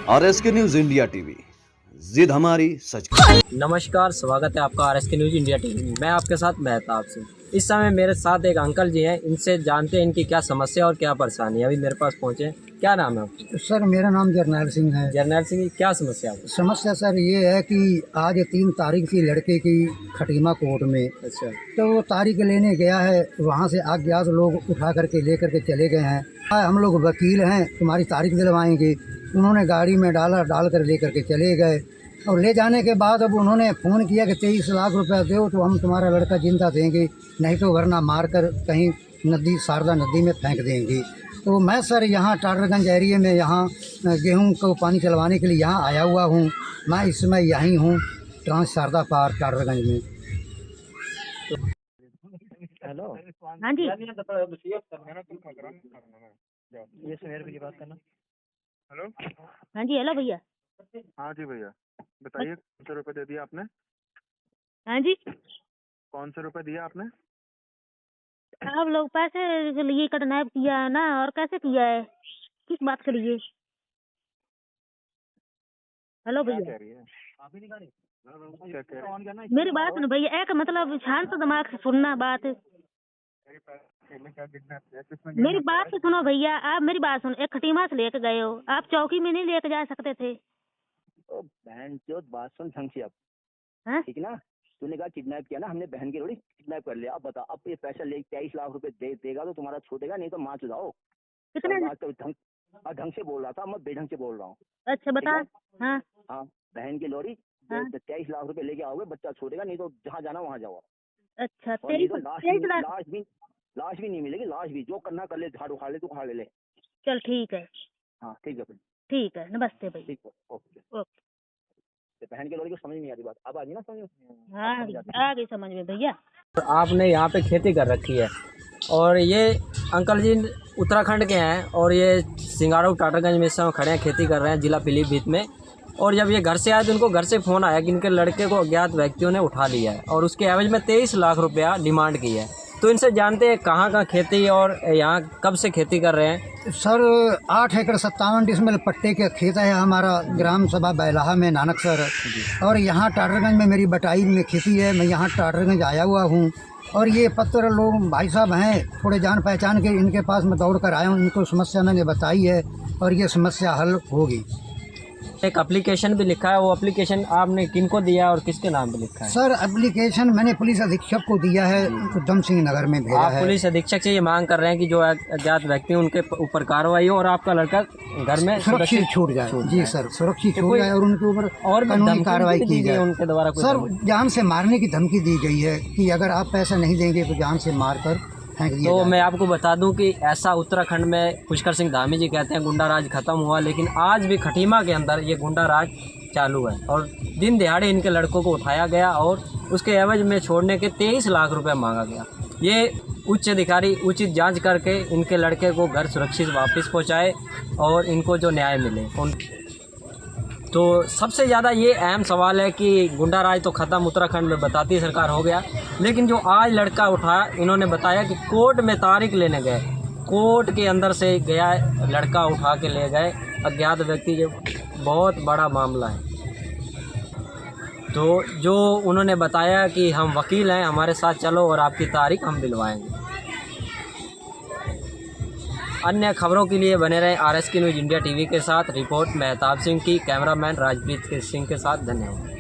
RSK news India TV, जिद हमारी सच। नमस्कार, स्वागत है आपका RSK न्यूज इंडिया टीवी में। मैं आपके साथ मेहताब सिंह। इस समय मेरे साथ एक अंकल जी हैं, इनसे जानते हैं इनकी क्या समस्या और क्या परेशानी है। अभी मेरे पास पहुंचे। क्या नाम है आपका? सर मेरा नाम जरनैल सिंह है। जरनैल सिंह, क्या समस्या है? समस्या सर ये है कि आज 3 तारीख की लड़के की खटीमा कोर्ट में, अच्छा, तो वो तारीख लेने गया है, वहाँ से अज्ञात लोग उठा करके लेकर के चले गए हैं। हम लोग वकील हैं, तुम्हारी तारीख दिलवाएंगे। उन्होंने गाड़ी में डाल कर लेकर के चले गए और ले जाने के बाद अब उन्होंने फ़ोन किया कि 23 लाख रुपया दो तो हम तुम्हारा लड़का जिंदा देंगे, नहीं तो वरना मार कर कहीं नदी, शारदा नदी में फेंक देंगे। तो मैं सर यहाँ टाटरगंज एरिया में यहाँ गेहूं को पानी चलवाने के लिए यहाँ आया हुआ हूँ। मैं इस समय यहीं हूँ, ट्रांस शारदा पार्क टाटरगंज में। हेलो, हाँ जी, ये सुनेर की बात करना। हेलो। हाँ जी, हेलो भैया। हाँ जी भैया, बताइए कौन से रुपए दे दिया आपने? हाँ जी, कौन से रुपए दिया आपने? आप लोग पैसे के लिए किडनैप किया है ना, और कैसे किया है, किस बात के लिए? हेलो क्या भैया, कह रही है? क्या कह रही है? मेरी बात सुनो भैया, एक मतलब शांत दिमाग से सुनना बात। मेरी बात तो सुनो भैया, आप मेरी बात सुनो। एक खटीमा से लेके गए हो, आप चौकी में नहीं लेके जा सकते थे? तो बहन चोद बात सुन ढंग से अब, हाँ? ठीक ना? तूने कहा किडनैप किया ना, हमने बहन की लोड़ी किडनैप कर लिया। अब बता, अब ये पैसा ले 23 लाख रुपए देगा तो तुम्हारा छूटेगा, नहीं तो मार चुदाओ। कितने? ढंग से बोल रहा था, मैं बेढंग से बोल रहा हूँ। अच्छा बता। हाँ हाँ, बहन की लोड़ी हाँ। 23 लाख रुपए लेके आओगे, बच्चा छूटेगा, नहीं तो जहाँ जाना वहाँ जाओ। अच्छा, और नहीं तो 23 लाख। लाश भी नहीं मिलेगी, लाश भी जो करना कर ले, झाड़ू उखाड़ ले तो उखाड़ ले। चल ठीक है। हाँ ठीक है, ठीक है, नमस्ते भैया। ठीक है, ओके। ओके। बहन की लोड़ी को समझ नहीं आ रही बात, अब आ गई ना समझ में? हाँ, आ गई समझ में भैया। आपने यहाँ पे खेती कर रखी है और ये अंकल जी उत्तराखंड के हैं और ये सिंगारू टाटरगंज में इस समय खड़े हैं, खेती कर रहे हैं जिला पीलीभीत में। और जब ये घर से आए तो उनको घर से फ़ोन आया कि इनके लड़के को अज्ञात व्यक्तियों ने उठा लिया है और उसके एवज में 23 लाख रुपया डिमांड की है। तो इनसे जानते हैं कहाँ खेती और यहाँ कब से खेती कर रहे हैं। सर 8 एकड़ 57 डिसमिल पट्टे के खेत है हमारा, ग्राम सभा बैलाहा में, नानक सर। और यहाँ टाटरगंज में मेरी बटाई में खेती है, मैं यहाँ टाटरगंज आया हुआ हूँ। और ये पत्र लोग भाई साहब हैं थोड़े जान पहचान के, इनके पास मैं दौड़ कर आया हूँ, इनको समस्या मैंने बताई है और ये समस्या हल होगी। एक एप्लीकेशन भी लिखा है, वो एप्लीकेशन आपने किनको दिया और किसके नाम पे लिखा है? सर एप्लीकेशन मैंने पुलिस अधीक्षक को दिया है, उधम सिंह नगर में भेजा आप है। पुलिस अधीक्षक से ये मांग कर रहे हैं कि जो अज्ञात व्यक्ति उनके ऊपर कार्रवाई हो और आपका लड़का घर में सुरक्षित छूट जाए। जी सर, सुरक्षित छूट जाए और उनके ऊपर और कानूनी कार्रवाई की जाए। उनके द्वारा सर जान से मारने की धमकी दी गई है कि अगर आप पैसा नहीं देंगे तो जान से मार कर फेंक दिया तो जाए। मैं आपको बता दूं कि ऐसा उत्तराखंड में पुष्कर सिंह धामी जी कहते हैं गुंडा राज खत्म हुआ, लेकिन आज भी खटीमा के अंदर ये गुंडा राज चालू है और दिन दिहाड़े इनके लड़कों को उठाया गया और उसके एवज में छोड़ने के 23 लाख रुपए मांगा गया। ये उच्च अधिकारी उचित जांच करके इनके लड़के को घर सुरक्षित वापस पहुंचाए और इनको जो न्याय मिले। तो सबसे ज़्यादा ये अहम सवाल है कि गुंडा राज तो ख़त्म उत्तराखंड में बताती सरकार हो गया, लेकिन जो आज लड़का उठा, इन्होंने बताया कि कोर्ट में तारीख लेने गए, कोर्ट के अंदर से गया लड़का उठा के ले गए अज्ञात व्यक्ति। ये बहुत बड़ा मामला है। तो जो उन्होंने बताया कि हम वकील हैं, हमारे साथ चलो और आपकी तारीख हम दिलवाएंगे। अन्य खबरों के लिए बने रहें RSK न्यूज इंडिया टीवी के साथ। रिपोर्ट मेहताब सिंह की, कैमरामैन राजप्रीत सिंह के साथ। धन्यवाद।